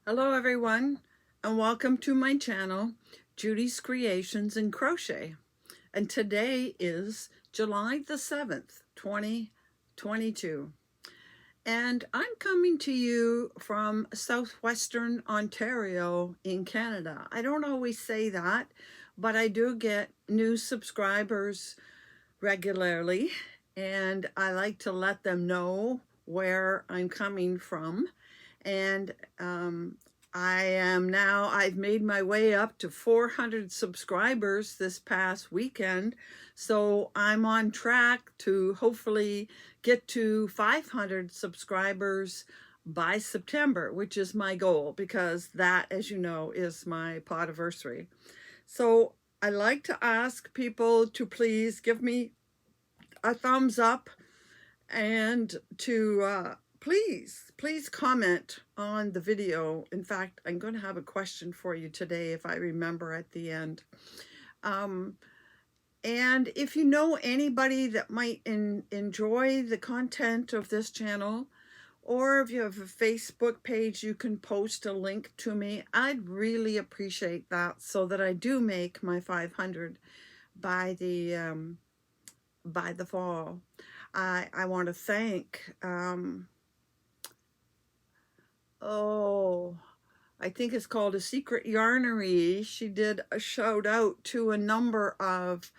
Hello everyone, and welcome to my channel, Judy's Creations and Crochet. And today is July the 7th, 2022. And I'm coming to you from southwestern Ontario in Canada. I don't always say that, but I do get new subscribers regularly, and I like to let them know where I'm coming from. And I've made my way up to 400 subscribers this past weekend. So I'm on track to hopefully get to 500 subscribers by September, which is my goal, because that, as you know, is my podiversary. So I like to ask people to please give me a thumbs up and to please comment on the video. In fact, I'm going to have a question for you today if I remember at the end. And if you know anybody that might enjoy the content of this channel, or if you have a Facebook page, you can post a link to me. I'd really appreciate that, so that I do make my 500 by the fall. I want to thank, I think it's called A Secret Yarnery. She did a shout out to a number of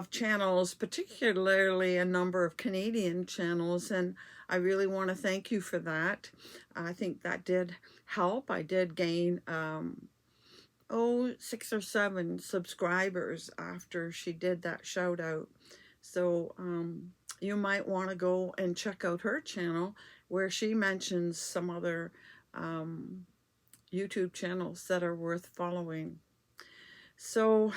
channels, particularly a number of Canadian channels, and I really want to thank you for that. I think that did help. I did gain 6 or 7 subscribers after she did that shout out. So you might want to go and check out her channel, where she mentions some other YouTube channels that are worth following. So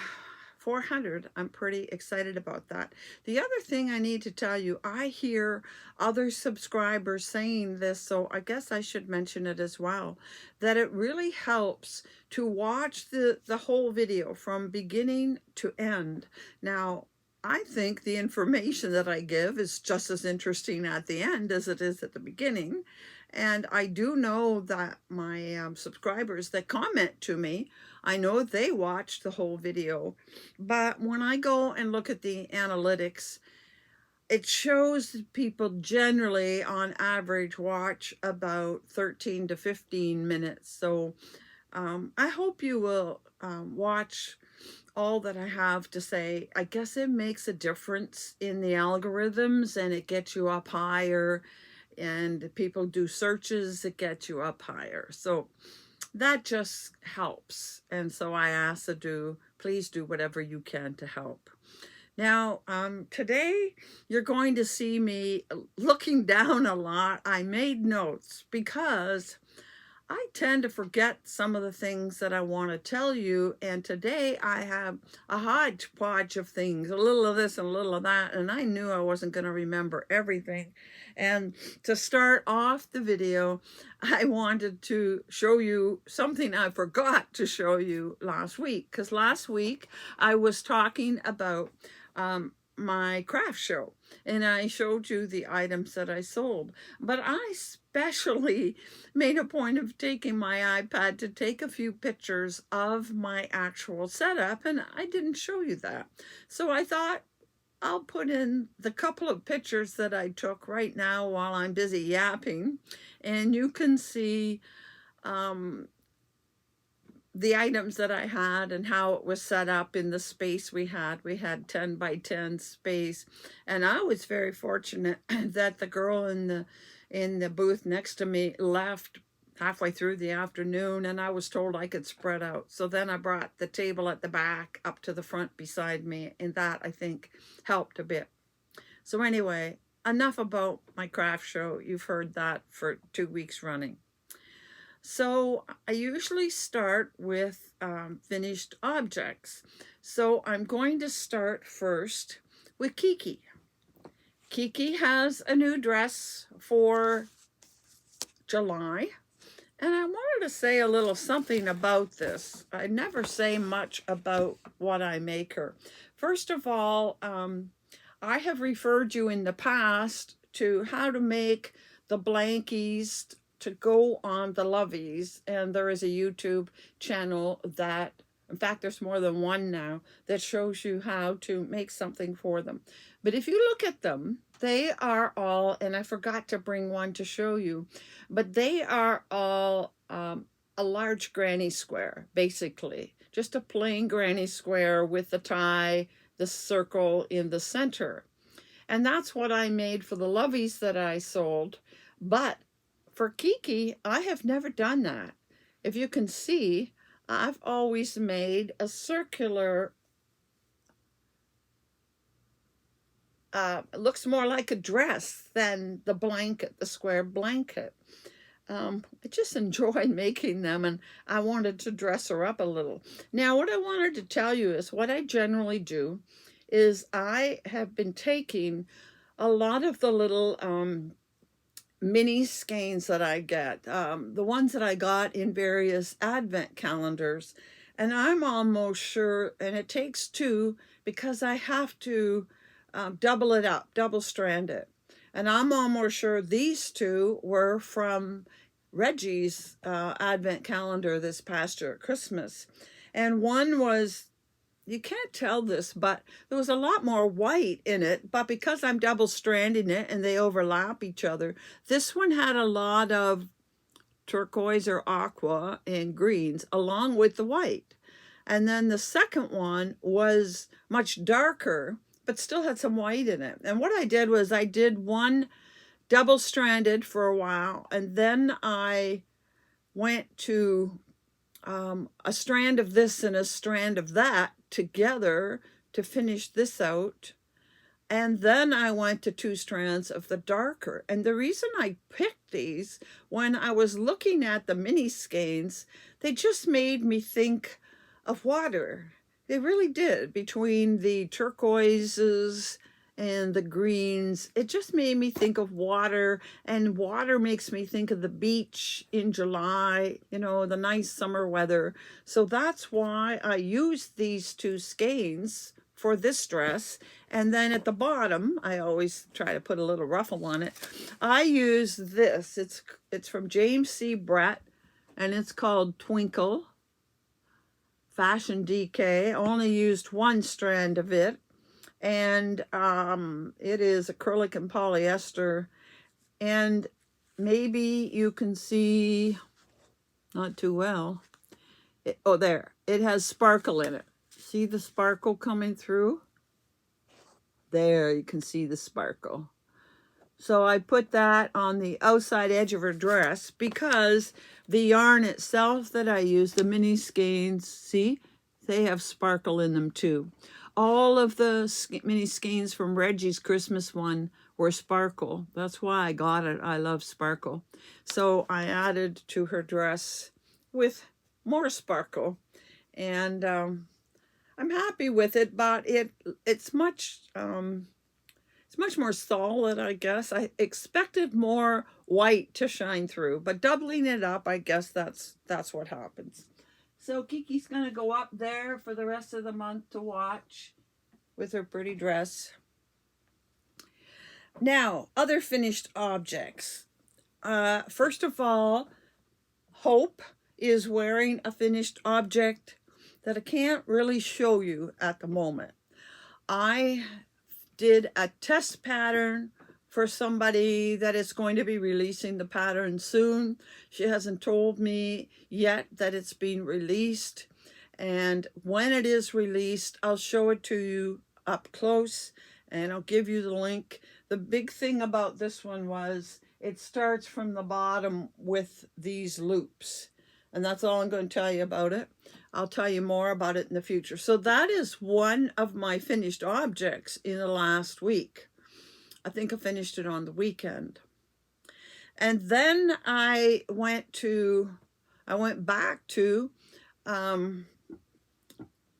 400, I'm pretty excited about that. The other thing I need to tell you, I hear other subscribers saying this, so I guess I should mention it as well, that it really helps to watch the whole video from beginning to end. Now, I think the information that I give is just as interesting at the end as it is at the beginning. And I do know that my subscribers that comment to me, I know they watched the whole video. But when I go and look at the analytics, it shows that people generally, on average, watch about 13 to 15 minutes. So I hope you will watch all that I have to say. I guess it makes a difference in the algorithms, and it gets you up higher, and people do searches that get you up higher. So that just helps. And so I ask to please do whatever you can to help. Now, today you're going to see me looking down a lot. I made notes because I tend to forget some of the things that I want to tell you, and today I have a hodgepodge of things, a little of this and a little of that, and I knew I wasn't going to remember everything. And to start off the video, I wanted to show you something I forgot to show you last week, because last week I was talking about my craft show, and I showed you the items that I sold, but I especially made a point of taking my iPad to take a few pictures of my actual setup, and I didn't show you that. So I thought I'll put in the couple of pictures that I took right now while I'm busy yapping, and you can see the items that I had and how it was set up in the space we had. We had 10 by 10 space, and I was very fortunate that the girl in the booth next to me left halfway through the afternoon, and I was told I could spread out. So then I brought the table at the back up to the front beside me, and that, I think, helped a bit. So anyway, enough about my craft show. You've heard that for 2 weeks running. So I usually start with finished objects. So I'm going to start first with Kiki. Kiki has a new dress for July, and I wanted to say a little something about this. I never say much about what I make her. First of all, I have referred you in the past to how to make the blankies to go on the Lovies, and there is a YouTube channel that, in fact, there's more than one now, that shows you how to make something for them. But if you look at them, they are all, and I forgot to bring one to show you, but they are all a large granny square, basically. Just a plain granny square with the tie, the circle in the center. And that's what I made for the Lovies that I sold. But for Kiki, I have never done that. If you can see, I've always made a circular, it looks more like a dress than the blanket, the square blanket. I just enjoy making them, and I wanted to dress her up a little. Now, what I wanted to tell you is what I generally do is I have been taking a lot of the little mini skeins that I get, the ones that I got in various advent calendars, and I'm almost sure, and it takes two because I have to double it up, double strand it. And I'm almost sure these two were from Reggie's advent calendar this past year at Christmas. And one was, you can't tell this, but there was a lot more white in it. But because I'm double stranding it and they overlap each other, this one had a lot of turquoise or aqua and greens along with the white. And then the second one was much darker, but still had some white in it. And what I did was I did one double stranded for a while, and then I went to a strand of this and a strand of that together to finish this out. And then I went to two strands of the darker. And the reason I picked these, when I was looking at the mini skeins, they just made me think of water. They really did. Between the turquoises and the greens, it just made me think of water, and water makes me think of the beach in July, you know, the nice summer weather. So that's why I used these two skeins for this dress. And then at the bottom, I always try to put a little ruffle on it. I use this. It's from James C. Brett, and it's called Twinkle Fashion DK. I only used one strand of it, and it is acrylic and polyester, and maybe you can see, not too well, oh there, it has sparkle in it. See the sparkle coming through? There, you can see the sparkle. So I put that on the outside edge of her dress because the yarn itself that I use, the mini skeins, see, they have sparkle in them too. All of the mini skeins from Reggie's Christmas one were sparkle. That's why I got it. I love sparkle. So I added to her dress with more sparkle. And I'm happy with it, but it's much more solid, I guess. I expected more white to shine through, but doubling it up, I guess that's what happens. So Kiki's gonna go up there for the rest of the month to watch with her pretty dress. Now, other finished objects. First of all, Hope is wearing a finished object that I can't really show you at the moment. I did a test pattern for somebody that is going to be releasing the pattern soon. She hasn't told me yet that it's being released. And when it is released, I'll show it to you up close and I'll give you the link. The big thing about this one was it starts from the bottom with these loops. And that's all I'm going to tell you about it. I'll tell you more about it in the future. So that is one of my finished objects in the last week. I think I finished it on the weekend. And then I went back to,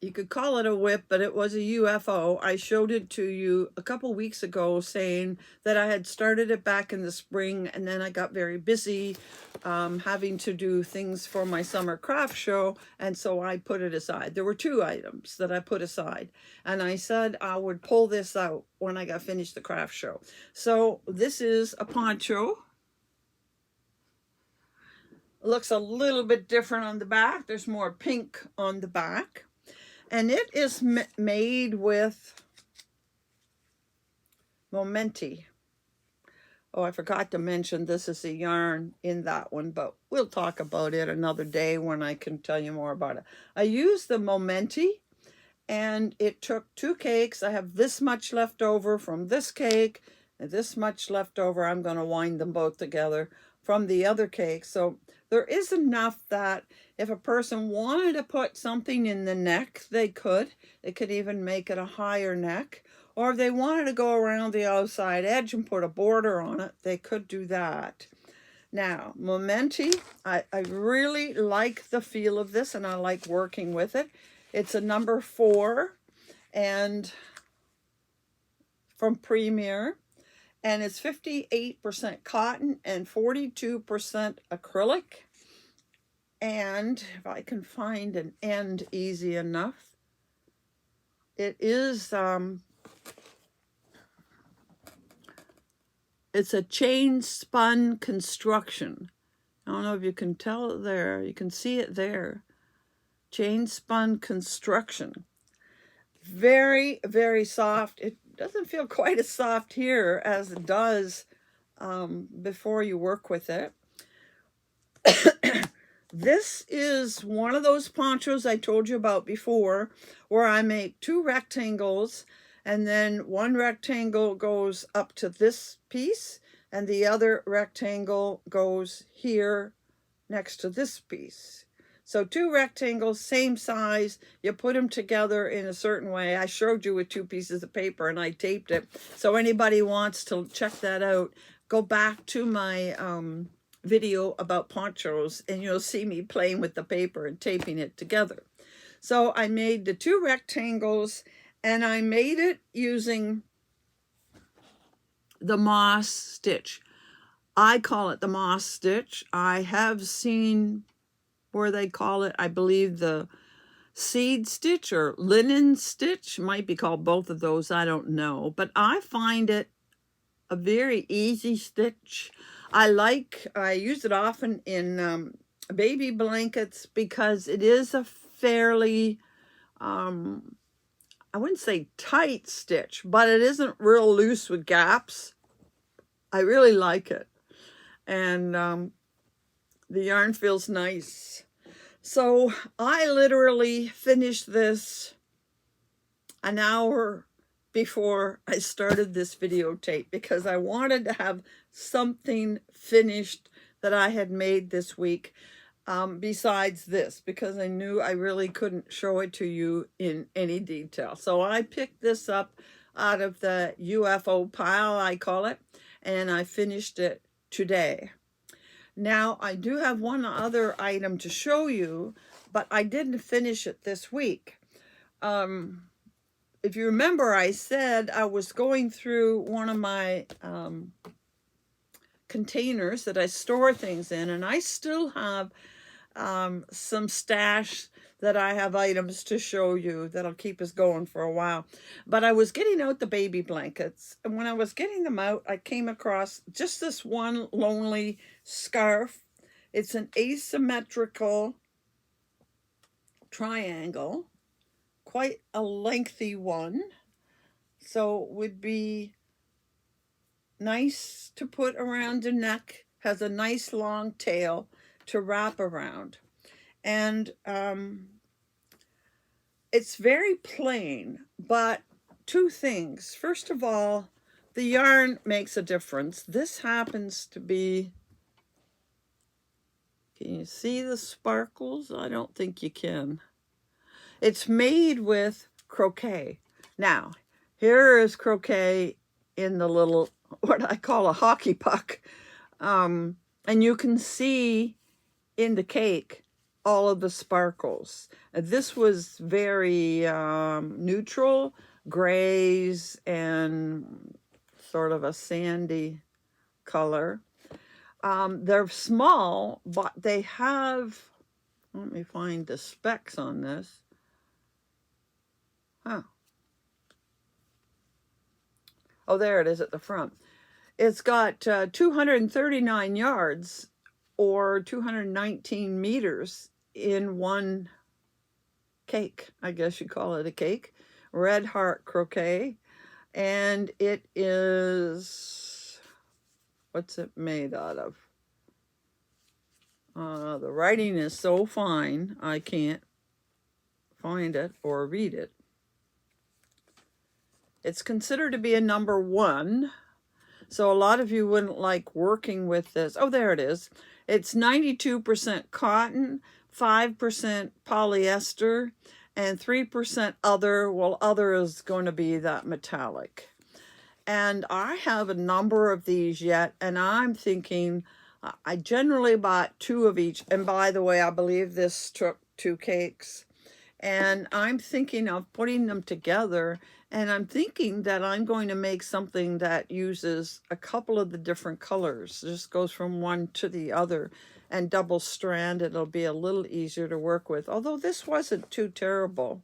you could call it a whip, but it was a UFO. I showed it to you a couple weeks ago saying that I had started it back in the spring, and then I got very busy having to do things for my summer craft show, and so I put it aside. There were two items that I put aside, and I said I would pull this out when I got finished the craft show. So this is a poncho. looks a little bit different on the back. There's more pink on the back. And it is made with Momenti. Oh, I forgot to mention this is a yarn in that one, but we'll talk about it another day when I can tell you more about it. I used the Momenti, and it took 2 cakes. I have this much left over from this cake and this much left over. I'm going to wind them both together from the other cake. So there is enough that if a person wanted to put something in the neck, they could. They could even make it a higher neck. Or if they wanted to go around the outside edge and put a border on it, they could do that. Now, Momenti, I really like the feel of this, and I like working with it. It's a number 4 and from Premier, and it's 58% cotton and 42% acrylic. And if I can find an end easy enough, it is it's a chain spun construction. I don't know if you can tell it there. You can see it there. Chain spun construction. Very, very soft. It doesn't feel quite as soft here as it does before you work with it. This is one of those ponchos I told you about before, where I make 2 rectangles, and then one rectangle goes up to this piece, and the other rectangle goes here next to this piece. So 2 rectangles, same size, you put them together in a certain way. I showed you with 2 pieces of paper and I taped it. So anybody wants to check that out, go back to my video about ponchos and you'll see me playing with the paper and taping it together. So I made the 2 rectangles, and I made it using the moss stitch. I call it the moss stitch. I have seen where they call it, I believe, the seed stitch or linen stitch. Might be called both of those, I don't know. But I find it a very easy stitch. I use it often in baby blankets because it is a fairly, I wouldn't say tight stitch, but it isn't real loose with gaps. I really like it. And the yarn feels nice. So I literally finished this an hour before I started this videotape because I wanted to have something finished that I had made this week besides this, because I knew I really couldn't show it to you in any detail. So I picked this up out of the UFO pile, I call it, and I finished it today. Now, I do have one other item to show you, but I didn't finish it this week. If you remember, I said I was going through one of my containers that I store things in, and I still have some stash that I have items to show you that'll keep us going for a while. But I was getting out the baby blankets, and when I was getting them out, I came across just this one lonely scarf. It's an asymmetrical triangle, quite a lengthy one, so would be nice to put around the neck. Has a nice long tail to wrap around, and it's very plain, but 2 things. First of all, the yarn makes a difference. This happens to be, can you see the sparkles? I don't think you can. It's made with Croquet. Now, here is Croquet in the little, what I call a hockey puck. And you can see in the cake all of the sparkles. This was very neutral, grays and sort of a sandy color. They're small, but they have, let me find the specs on this. Oh, there it is at the front. It's got 239 yards or 219 meters in one cake. I guess you call it a cake. Red Heart Croquet. And it is, what's it made out of? The writing is so fine, I can't find it or read it. It's considered to be a number 1. So a lot of you wouldn't like working with this. Oh, there it is. It's 92% cotton, 5% polyester, and 3% other. Well, other is going to be that metallic. And I have a number of these yet, and I'm thinking I generally bought 2 of each. And by the way, I believe this took 2 cakes. And I'm thinking of putting them together, and I'm thinking that I'm going to make something that uses a couple of the different colors. Just goes from one to the other, and double strand. It'll be a little easier to work with, although this wasn't too terrible.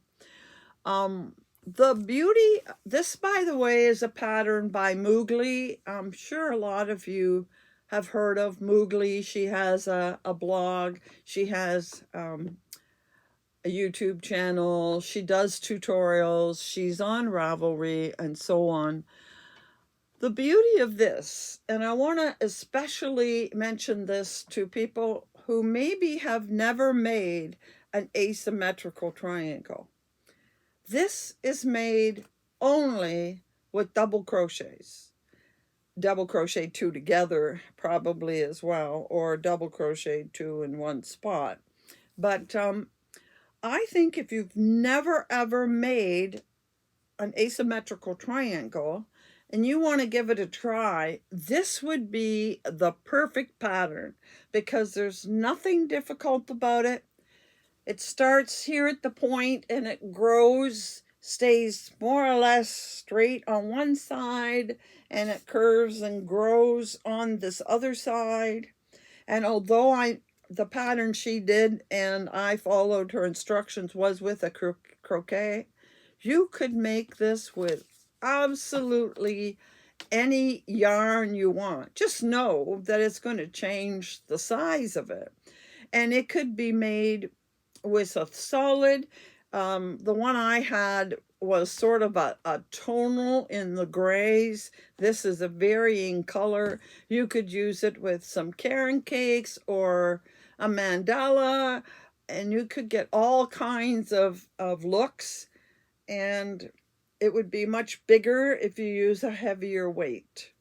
The beauty, this by the way is a pattern by Moogly. I'm sure a lot of you have heard of Moogly. She has a blog. She has a YouTube channel. She does tutorials. She's on Ravelry and so on. The beauty of this, and I want to especially mention this to people who maybe have never made an asymmetrical triangle. This is made only with double crochets. Double crochet 2 together probably as well, or double crochet 2 in one spot. But I think if you've never ever made an asymmetrical triangle and you want to give it a try, this would be the perfect pattern because there's nothing difficult about it. It starts here at the point and it grows, stays more or less straight on one side, and it curves and grows on this other side. And although the pattern she did and I followed her instructions was with a croquet, you could make this with absolutely any yarn you want. Just know that it's going to change the size of it. And it could be made with a solid. The one I had was sort of a tonal in the grays. This is a varying color. You could use it with some Karen cakes or a mandala, and you could get all kinds of looks, and it would be much bigger if you use a heavier weight.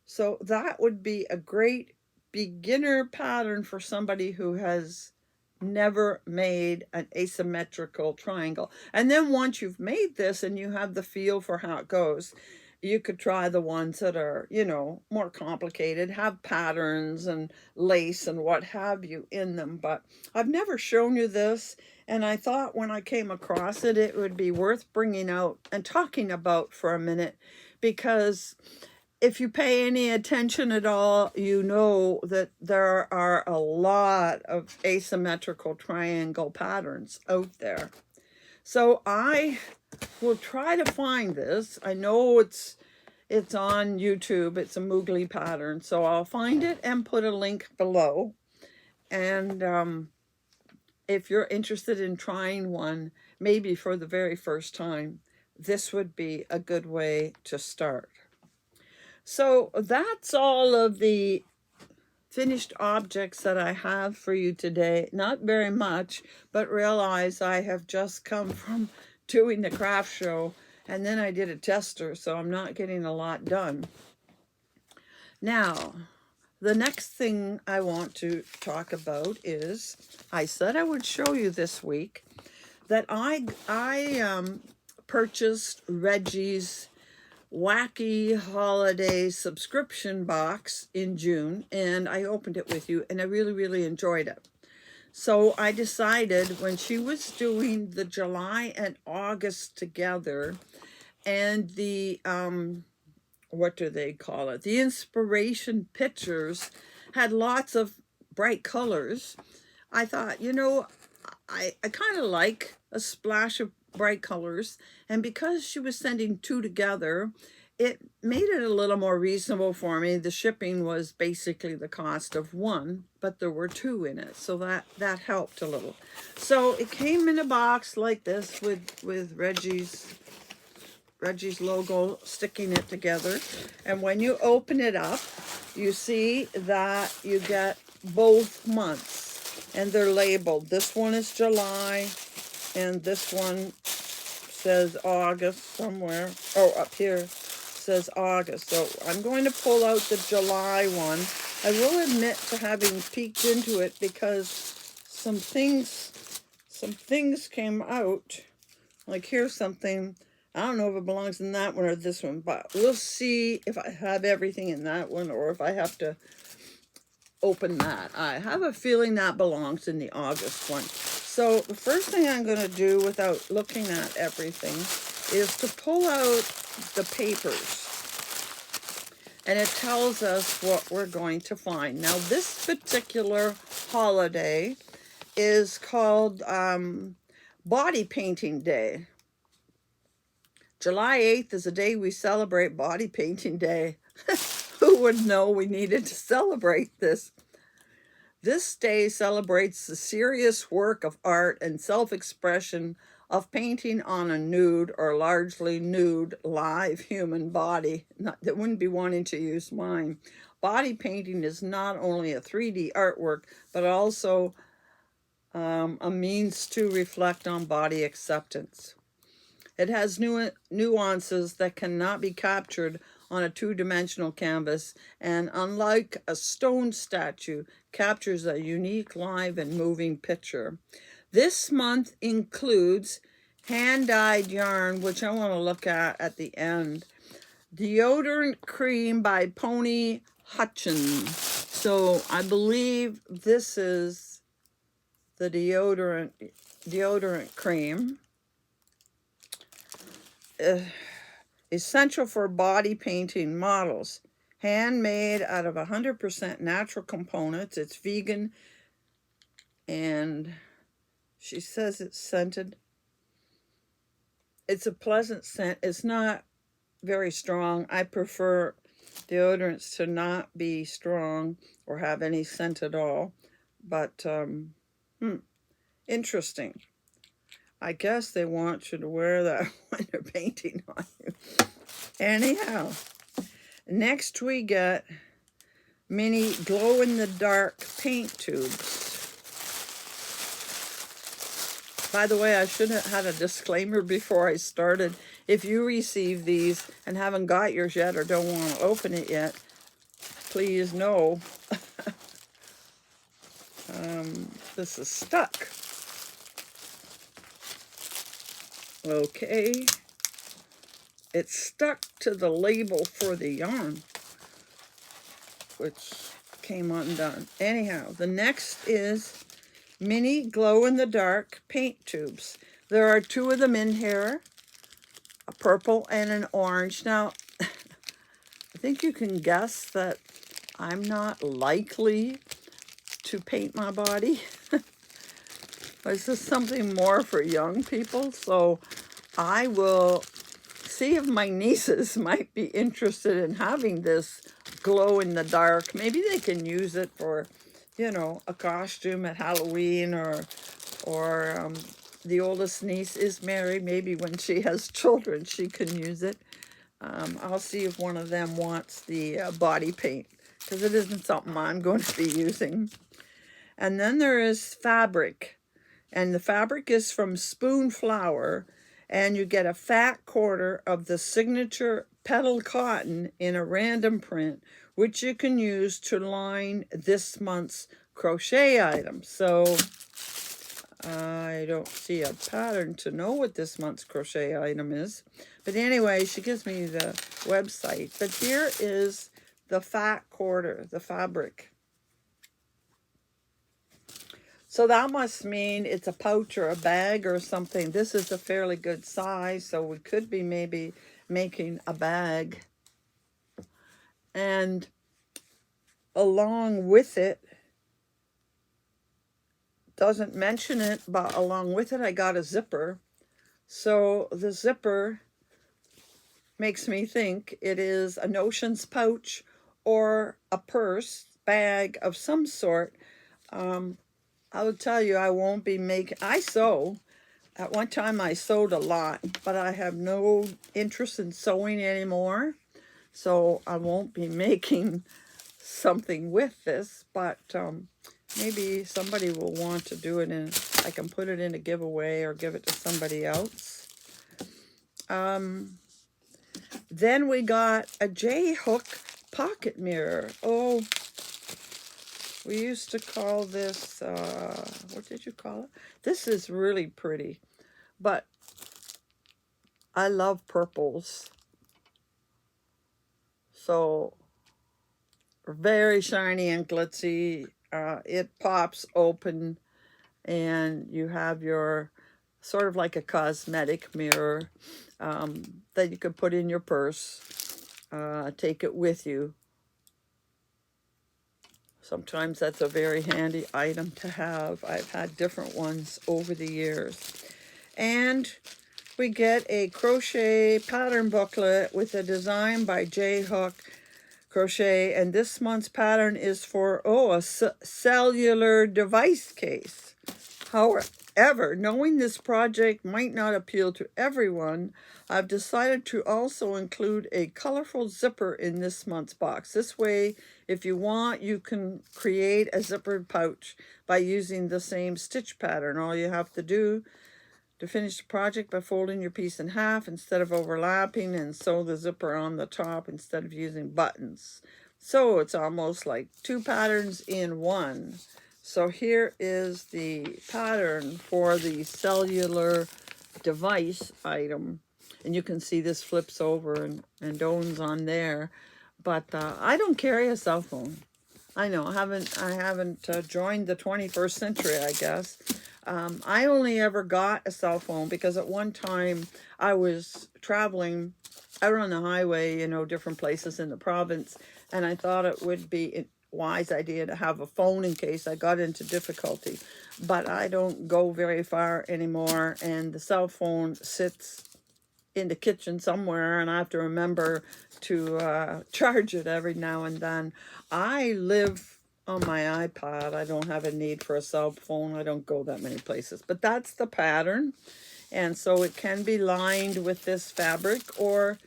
So that would be a great beginner pattern for somebody who has never made an asymmetrical triangle. And then once you've made this and you have the feel for how it goes, you could try the ones that are, you know, more complicated, have patterns and lace and what have you in them. But I've never shown you this, and I thought when I came across it, it would be worth bringing out and talking about for a minute, because if you pay any attention at all, you know that there are a lot of asymmetrical triangle patterns out there. So I will try to find this. I know it's on YouTube. It's a Moogly pattern. So I'll find it and put a link below. And if you're interested in trying one, maybe for the very first time, this would be a good way to start. So that's all of the finished objects that I have for you today. Not very much, but realize I have just come from doing the craft show, and then I did a tester, so I'm not getting a lot done. Now, the next thing I want to talk about is, I said I would show you this week that I purchased Reggie's Wacky Holiday subscription box in June, and I opened it with you, and I really, really enjoyed it. So I decided when she was doing the July and August together, and the, what do they call it? The inspiration pictures had lots of bright colors. I thought, you know, I kind of like a splash of bright colors, and because she was sending 2 together, it made it a little more reasonable for me. The shipping was basically the cost of one, but there were two in it, so that helped a little. So it came in a box like this with Reggie's logo sticking it together. And when you open it up, you see that you get both months, and they're labeled. This one is July, and this one says August somewhere. Oh, up here says August. So I'm going to pull out the July one. I will admit to having peeked into it because some things came out. Like here's something. I don't know if it belongs in that one or this one, but we'll see if I have everything in that one or if I have to open that. I have a feeling that belongs in the August one. So the first thing I'm going to do without looking at everything is to pull out the papers. And it tells us what we're going to find. Now this particular holiday is called Body Painting Day. July 8th is a day we celebrate Body Painting Day. Who would know we needed to celebrate this? This day celebrates the serious work of art and self-expression of painting on a nude or largely nude live human body. That wouldn't be wanting to use mine. Body painting is not only a 3D artwork, but also a means to reflect on body acceptance. It has nuances that cannot be captured on a two-dimensional canvas, and unlike a stone statue, captures a unique live and moving picture. This month includes hand-dyed yarn, which I want to look at the end. Deodorant Cream by Pony Hutchins. So I believe this is the deodorant cream. Essential for body painting models. Handmade out of 100% natural components. It's vegan, and she says it's scented. It's a pleasant scent. It's not very strong. I prefer deodorants to not be strong or have any scent at all. But interesting. I guess they want you to wear that when they're painting on you. Anyhow, next we get mini glow-in-the-dark paint tubes. By the way, I should have had a disclaimer before I started. If you receive these and haven't got yours yet or don't want to open it yet, please know this is stuck. Okay, it's stuck to the label for the yarn, which came undone. Anyhow, the next is mini glow-in-the-dark paint tubes. There are two of them in here, a purple and an orange. Now, I think you can guess that I'm not likely to paint my body. This is something more for young people, so I will see if my nieces might be interested in having this glow in the dark. Maybe they can use it for, you know, a costume at Halloween, or the oldest niece is married. Maybe when she has children, she can use it. I'll see if one of them wants the body paint, because it isn't something I'm going to be using. And then there is fabric. And the fabric is from Spoon Flower, and you get a fat quarter of the signature petal cotton in a random print, which you can use to line this month's crochet item. So I don't see a pattern to know what this month's crochet item is. But anyway, she gives me the website. But here is the fat quarter, the fabric. So that must mean it's a pouch or a bag or something. This is a fairly good size, so we could be maybe making a bag. And along with it, doesn't mention it, but along with it I got a zipper. So the zipper makes me think it is a notions pouch or a purse, bag of some sort. I will tell you, I won't be making, I sew. At one time I sewed a lot, but I have no interest in sewing anymore. So I won't be making something with this, but maybe somebody will want to do it, and I can put it in a giveaway or give it to somebody else. Then we got a J Hook pocket mirror. Oh, we used to call this, what did you call it? This is really pretty, but I love purples. So very shiny and glitzy. It pops open and you have your sort of like a cosmetic mirror that you could put in your purse, take it with you. Sometimes that's a very handy item to have. I've had different ones over the years. And we get a crochet pattern booklet with a design by J Hook Crochet, and this month's pattern is for, a cellular device case. However, knowing this project might not appeal to everyone, I've decided to also include a colorful zipper in this month's box. This way, if you want, you can create a zippered pouch by using the same stitch pattern. All you have to do to finish the project by folding your piece in half instead of overlapping, and sew the zipper on the top instead of using buttons. So it's almost like two patterns in one. So here is the pattern for the cellular device item. And you can see this flips over and owns on there. But I don't carry a cell phone. I know, I haven't joined the 21st century, I guess. I only ever got a cell phone because at one time I was traveling out on the highway, different places in the province, and I thought it would be a wise idea to have a phone in case I got into difficulty. But I don't go very far anymore, and the cell phone sits in the kitchen somewhere, and I have to remember to charge it every now and then. I live on my iPad. I don't have a need for a cell phone. I don't go that many places. But that's the pattern. And so it can be lined with this fabric, or,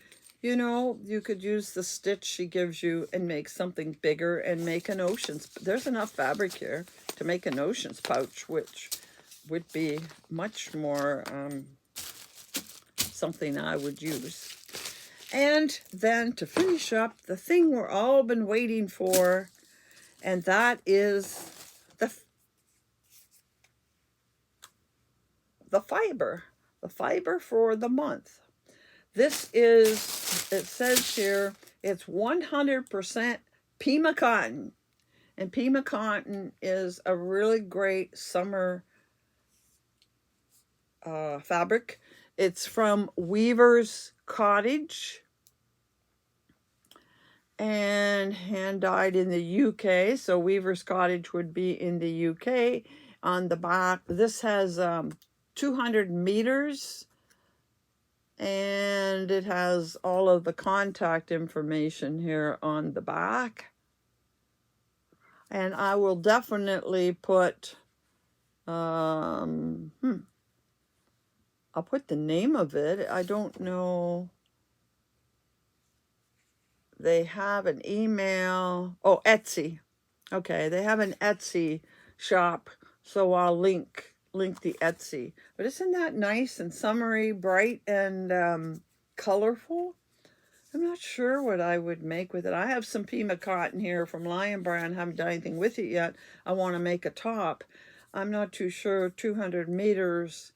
you could use the stitch she gives you and make something bigger and make an ocean's. There's enough fabric here to make an ocean's pouch, which would be much more something I would use. And then to finish up, the thing we're all been waiting for, and that is the fiber for the month. This is, it says here, it's 100% Pima cotton. And Pima cotton is a really great summer fabric. It's from Weaver's Cottage and hand dyed in the UK. So Weaver's Cottage would be in the UK. On the back, this has 200 meters, and it has all of the contact information here on the back. And I will definitely put, I'll put the name of it. I don't know. They have an email. Oh, Etsy. Okay, they have an Etsy shop, so I'll link the Etsy. But isn't that nice and summery, bright and colorful? I'm not sure what I would make with it. I have some Pima cotton here from Lion Brand. Haven't done anything with it yet. I want to make a top. I'm not too sure. 200 meters.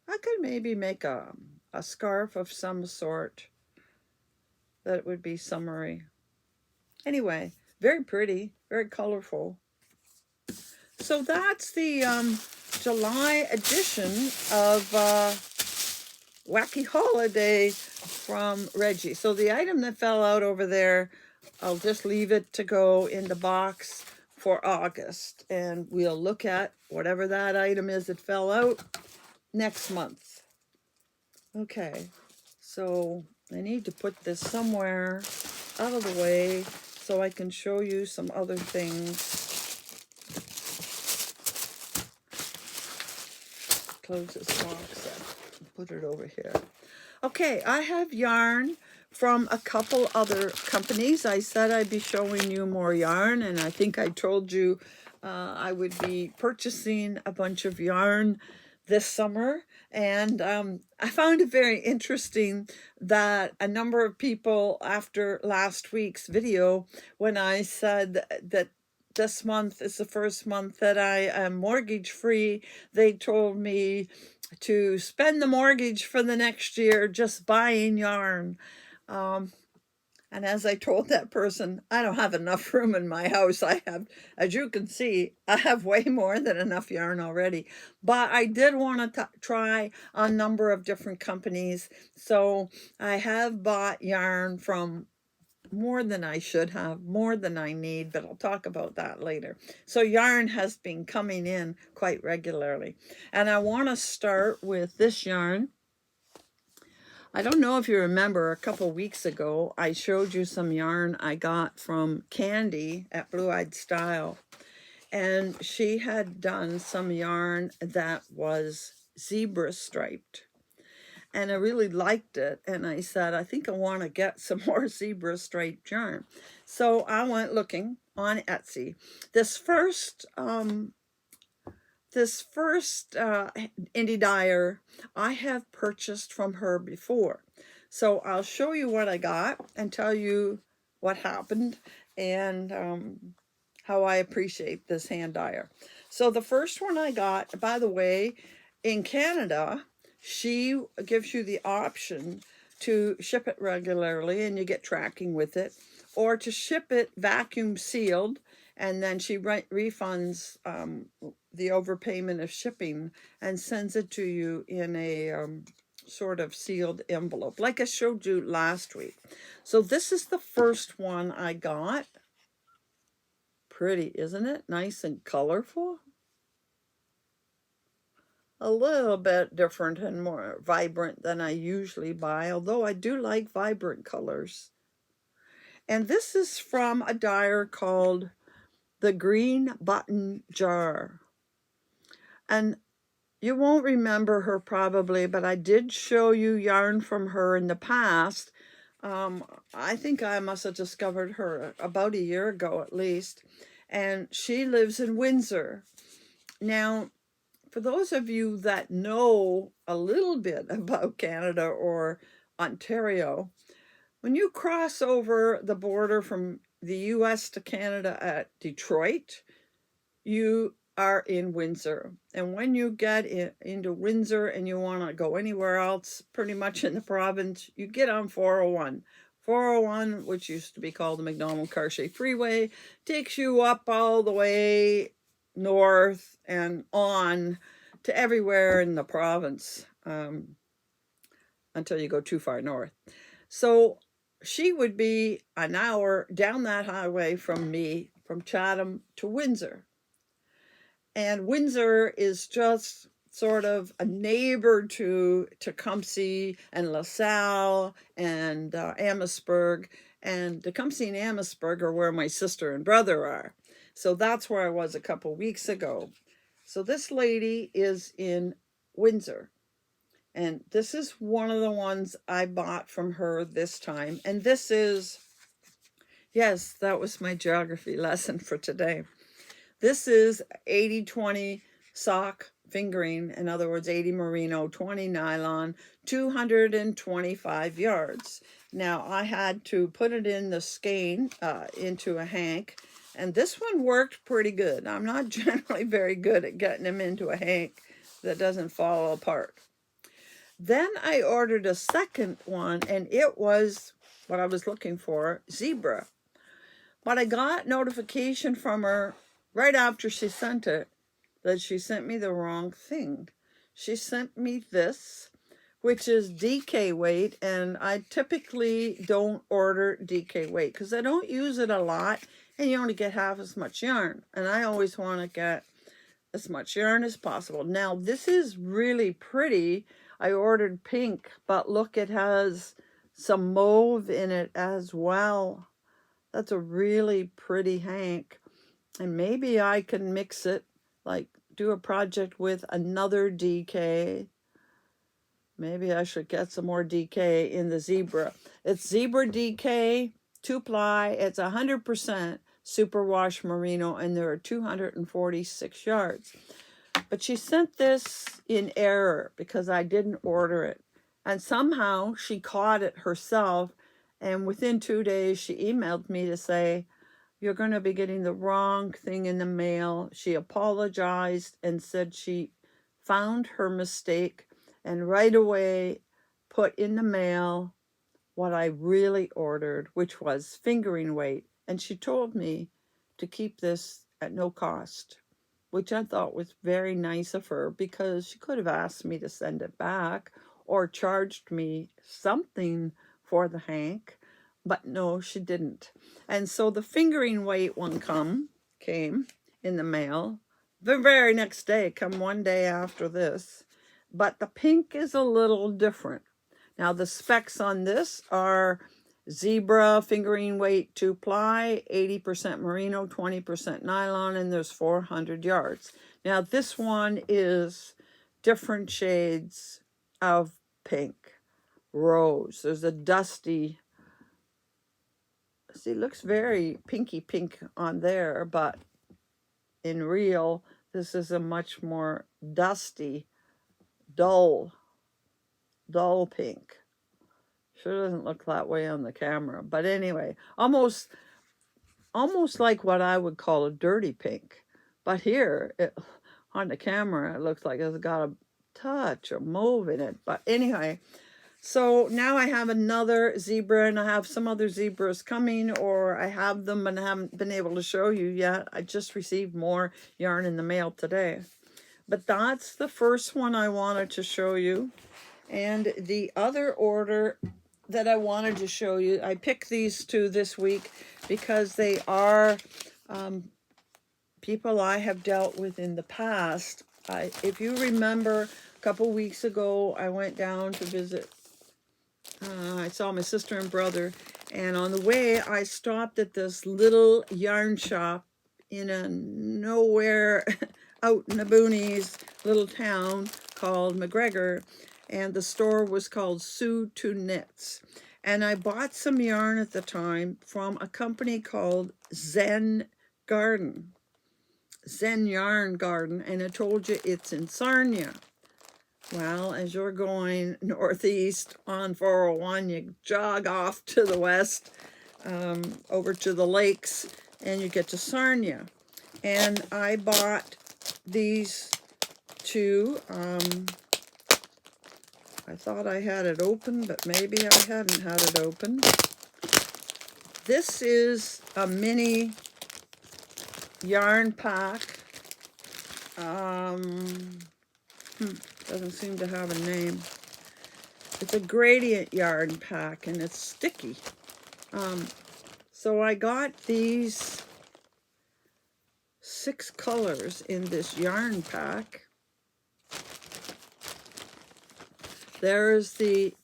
I could maybe make a scarf of some sort that would be summery. Anyway, very pretty, very colorful. So that's the July edition of Wacky Holiday from Reggie. So the item that fell out over there, I'll just leave it to go in the box for August. And we'll look at whatever that item is that fell out next month. Okay, so I need to put this somewhere out of the way so I can show you some other things. Close this box up, put it over here. Okay, I have yarn from a couple other companies. I said I'd be showing you more yarn, and I think I told you I would be purchasing a bunch of yarn this summer. And I found it very interesting that a number of people after last week's video, when I said that this month is the first month that I am mortgage free, they told me to spend the mortgage for the next year just buying yarn. And as I told that person, I don't have enough room in my house. I have, as you can see, I have way more than enough yarn already. But I did want to try a number of different companies. So I have bought yarn from more than I should have, more than I need, but I'll talk about that later. So yarn has been coming in quite regularly. And I want to start with this yarn. I don't know if you remember, a couple weeks ago, I showed you some yarn I got from Candy at Blue Eyed Style. And she had done some yarn that was zebra striped. And I really liked it. And I said, I think I want to get some more zebra striped yarn. So I went looking on Etsy. This first indie dyer I have purchased from her before. So I'll show you what I got and tell you what happened and how I appreciate this hand dyer. So the first one I got, by the way, in Canada, she gives you the option to ship it regularly and you get tracking with it, or to ship it vacuum sealed, and then she refunds the overpayment of shipping and sends it to you in a sort of sealed envelope, like I showed you last week. So this is the first one I got. Pretty, isn't it? Nice and colorful. A little bit different and more vibrant than I usually buy, although I do like vibrant colors. And this is from a dyer called the Green Button Jar. And you won't remember her probably, but I did show you yarn from her in the past. I think I must have discovered her about a year ago at least. And she lives in Windsor. Now, for those of you that know a little bit about Canada or Ontario, when you cross over the border from the US to Canada at Detroit, you are in Windsor. And when you get into Windsor and you want to go anywhere else, pretty much in the province, you get on 401. 401, which used to be called the McDonald-Cartier Freeway, takes you up all the way north and on to everywhere in the province until you go too far north. So she would be an hour down that highway from me, from Chatham to Windsor. And Windsor is just sort of a neighbor to Tecumseh and LaSalle and Amherstburg. And Tecumseh and Amherstburg are where my sister and brother are. So that's where I was a couple weeks ago. So this lady is in Windsor. And this is one of the ones I bought from her this time. And this is, yes, that was my geography lesson for today. This is 80-20 sock fingering. In other words, 80 merino, 20 nylon, 225 yards. Now, I had to put it in the skein into a hank. And this one worked pretty good. I'm not generally very good at getting them into a hank that doesn't fall apart. Then I ordered a second one, and it was what I was looking for, zebra. But I got notification from her right after she sent it that she sent me the wrong thing. She sent me this, which is DK weight, and I typically don't order DK weight because I don't use it a lot, and you only get half as much yarn. And I always want to get as much yarn as possible. Now, this is really pretty. I ordered pink, but look, it has some mauve in it as well. That's a really pretty hank. And maybe I can mix it, like do a project with another DK. Maybe I should get some more DK in the zebra. It's zebra DK, 2-ply. It's 100% superwash merino, and there are 246 yards. But she sent this in error because I didn't order it. And somehow she caught it herself. And within 2 days, she emailed me to say, you're going to be getting the wrong thing in the mail. She apologized and said she found her mistake and right away put in the mail what I really ordered, which was fingering weight. And she told me to keep this at no cost, which I thought was very nice of her, because she could have asked me to send it back or charged me something for the hank, but no, she didn't. And so the fingering weight one came in the mail the very next day, come one day after this. But the pink is a little different. Now the specs on this are zebra fingering weight 2-ply, 80% merino, 20% nylon, and there's 400 yards. Now this one is different shades of pink. Rose. There's a dusty, see, it looks very pinky pink on there, but in real, this is a much more dusty, dull pink. Sure doesn't look that way on the camera, but anyway, almost like what I would call a dirty pink. But here, on the camera, it looks like it's got a touch of mauve in it. But anyway, so now I have another zebra, and I have some other zebras coming, or I have them and I haven't been able to show you yet. I just received more yarn in the mail today. But that's the first one I wanted to show you. And the other order that I wanted to show you, I picked these two this week because they are people I have dealt with in the past. If you remember, a couple weeks ago, I went down to visit. I saw my sister and brother, and on the way, I stopped at this little yarn shop in a nowhere out in the boonies little town called McGregor, and the store was called Sue to Knits. And I bought some yarn at the time from a company called Zen Garden, Zen Yarn Garden, and I told you it's in Sarnia. Well, as you're going northeast on 401, you jog off to the west, over to the lakes, and you get to Sarnia. And I bought these two. I thought I had it open, but maybe I hadn't had it open. This is a mini yarn pack. Doesn't seem to have a name. It's a gradient yarn pack, and it's sticky. So I got these 6 colors in this yarn pack. There's the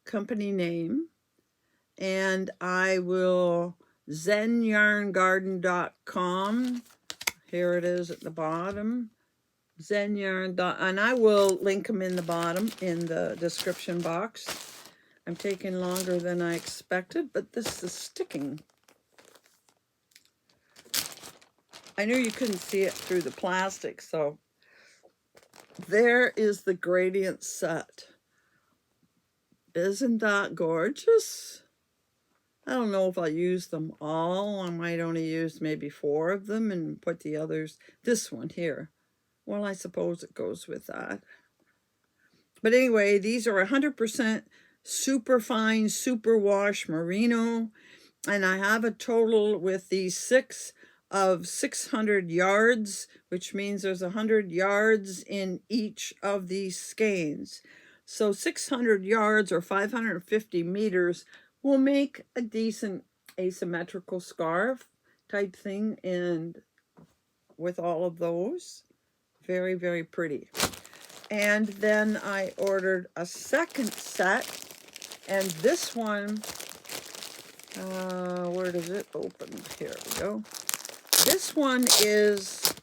company name, and I will zenyarngarden.com. Here it is at the bottom. Zen Yarn, and I will link them in the bottom in the description box. I'm taking longer than I expected, but this is sticking. I knew you couldn't see it through the plastic, so there is the gradient set. Isn't that gorgeous? I don't know if I'll use them all. I might only use maybe 4 of them and put the others, this one here. Well, I suppose it goes with that. But anyway, these are 100% super fine, super wash merino. And I have a total with these 6 of 600 yards, which means there's 100 yards in each of these skeins. So 600 yards or 550 meters will make a decent asymmetrical scarf type thing. And with all of those, very, very pretty. And then I ordered a second set, and this one, where does it open? Here we go. This one is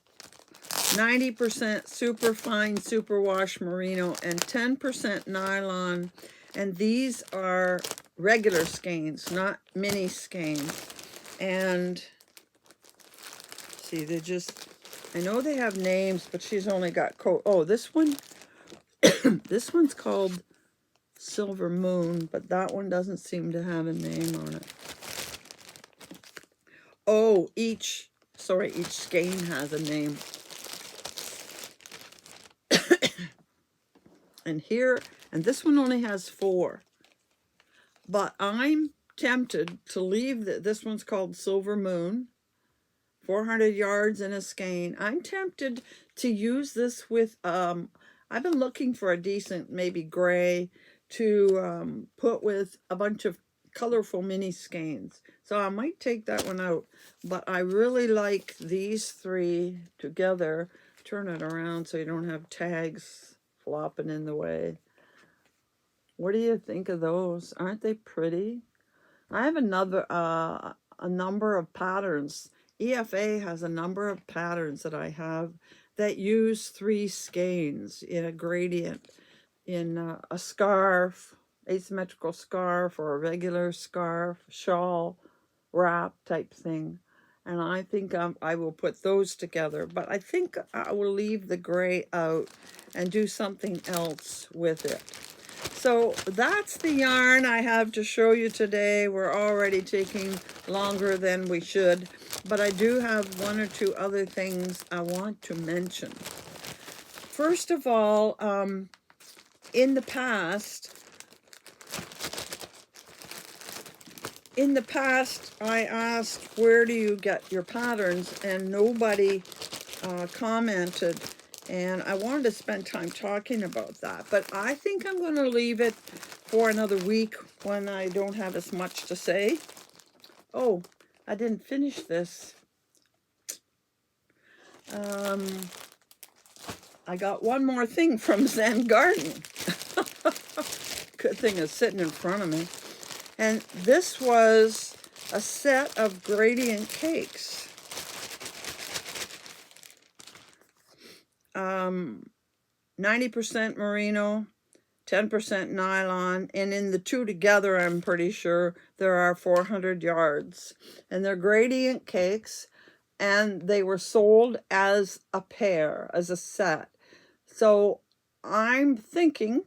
90% super fine superwash merino and 10% nylon, and these are regular skeins, not mini skeins. And see, they just, I know they have names, but she's only got coat. Oh, this one, this one's called Silver Moon, but that one doesn't seem to have a name on it. Oh, each skein has a name. And here, and this one only has 4. But I'm tempted to leave this one's called Silver Moon, 400 yards in a skein. I'm tempted to use this with, I've been looking for a decent, maybe gray, to put with a bunch of colorful mini skeins. So I might take that one out. But I really like these 3 together. Turn it around so you don't have tags flopping in the way. What do you think of those? Aren't they pretty? I have a number of patterns. EFA has a number of patterns that I have that use 3 skeins in a gradient, in a scarf, asymmetrical scarf, or a regular scarf, shawl, wrap type thing. And I think I will put those together. But I think I will leave the gray out and do something else with it. So that's the yarn I have to show you today. We're already taking longer than we should, but I do have 1 or 2 other things I want to mention. First of all, in the past, I asked, where do you get your patterns? And nobody commented. And I wanted to spend time talking about that. But I think I'm going to leave it for another week when I don't have as much to say. Oh, I didn't finish this. I got one more thing from Zen Garden. Good thing it's sitting in front of me. And this was a set of gradient cakes. 90% merino, 10% nylon, and in the 2 together, I'm pretty sure there are 400 yards. And they're gradient cakes, and they were sold as a pair, as a set. So I'm thinking,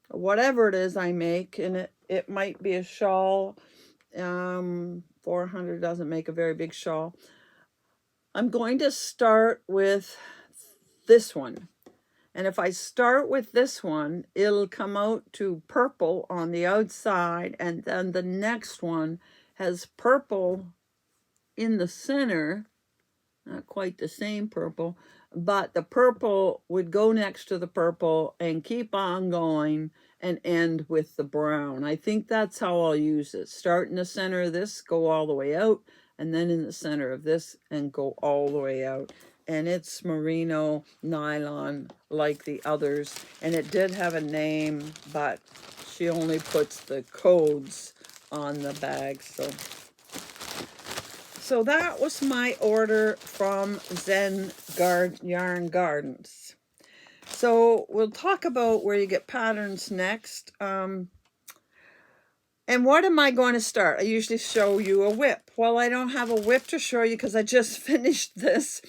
whatever it is I make, and it might be a shawl. 400 doesn't make a very big shawl. I'm going to start with this one. And if I start with this one, it'll come out to purple on the outside, and then the next one has purple in the center, not quite the same purple, but the purple would go next to the purple and keep on going and end with the brown. I think that's how I'll use it. Start in the center of this, go all the way out, and then in the center of this and go all the way out. And it's merino nylon like the others. And it did have a name, but she only puts the codes on the bag. So that was my order from Zen Yarn Gardens. So we'll talk about where you get patterns next. And what am I going to start? I usually show you a whip. Well, I don't have a whip to show you because I just finished this.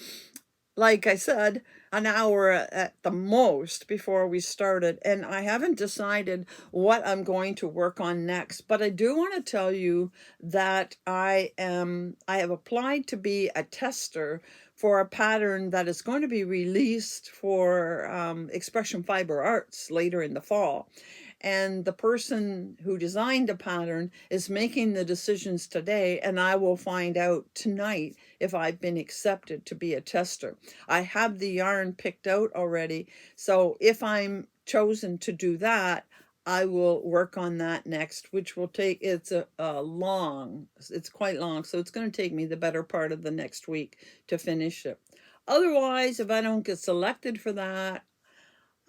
Like I said, an hour at the most before we started. And I haven't decided what I'm going to work on next. But I do want to tell you that I have applied to be a tester for a pattern that is going to be released for Expression Fiber Arts later in the fall. And the person who designed the pattern is making the decisions today, and I will find out tonight if I've been accepted to be a tester. I have the yarn picked out already, so if I'm chosen to do that, I will work on that next, which will take, it's quite long, so it's going to take me the better part of the next week to finish it. Otherwise, if I don't get selected for that,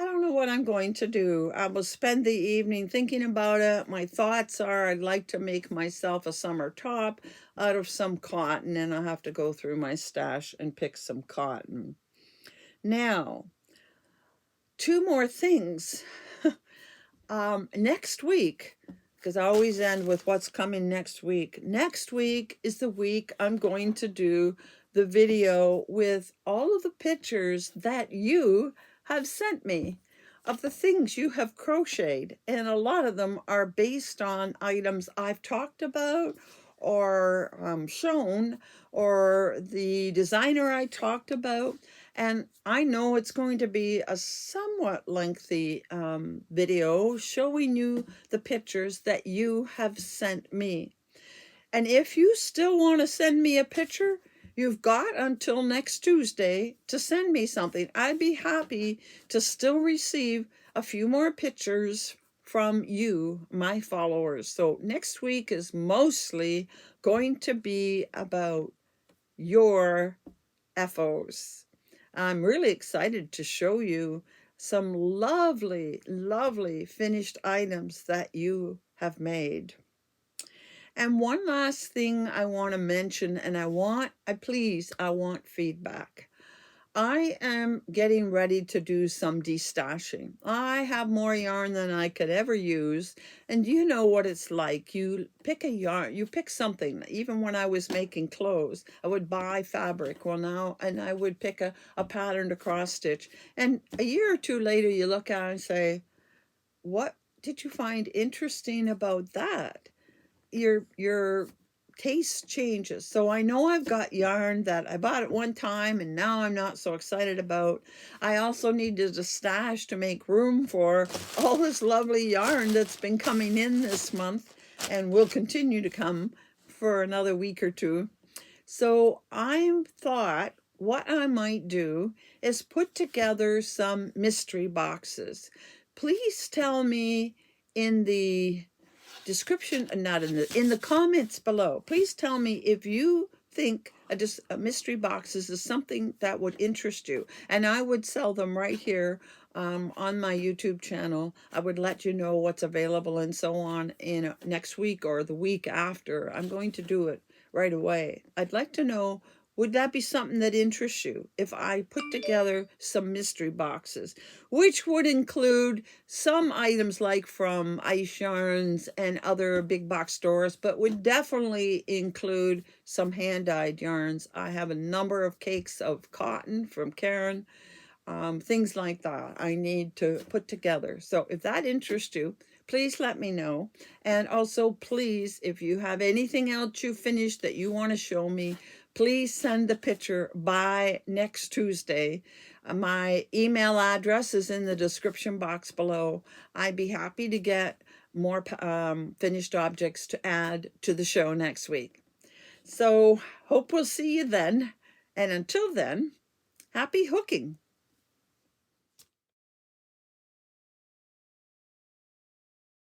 I don't know what I'm going to do. I will spend the evening thinking about it. My thoughts are I'd like to make myself a summer top out of some cotton, and I'll have to go through my stash and pick some cotton. Now, two more things. Next week, because I always end with what's coming next week. Next week is the week I'm going to do the video with all of the pictures that you have sent me of the things you have crocheted. And a lot of them are based on items I've talked about or shown, or the designer I talked about. And I know it's going to be a somewhat lengthy video showing you the pictures that you have sent me. And if you still want to send me a picture, you've got until next Tuesday to send me something. I'd be happy to still receive a few more pictures from you, my followers. So next week is mostly going to be about your FOs. I'm really excited to show you some lovely, lovely finished items that you have made. And one last thing I want to mention, and I want feedback. I am getting ready to do some destashing. I have more yarn than I could ever use. And you know what it's like. You pick a yarn, you pick something. Even when I was making clothes, I would buy fabric. Well, now, and I would pick a pattern to cross stitch. And a year or two later, you look at it and say, what did you find interesting about that? Your taste changes. So I know I've got yarn that I bought at one time and now I'm not so excited about. I also needed a stash to make room for all this lovely yarn that's been coming in this month and will continue to come for another week or two. So I thought what I might do is put together some mystery boxes. Please tell me in the description, not in the comments below. Please tell me if you think a mystery boxes is something that would interest you, and I would sell them right here on my YouTube channel. I would let you know what's available and so on in next week or the week after. I'm going to do it right away. I'd like to know, would that be something that interests you if I put together some mystery boxes, which would include some items like from Ice Yarns and other big box stores, but would definitely include some hand-dyed yarns. I have a number of cakes of cotton from Karen, things like that I need to put together. So if that interests you, please let me know. And also, please, if you have anything else you finished that you want to show me, please send the picture by next Tuesday. My email address is in the description box below. I'd be happy to get more finished objects to add to the show next week. So hope we'll see you then. And until then, happy hooking.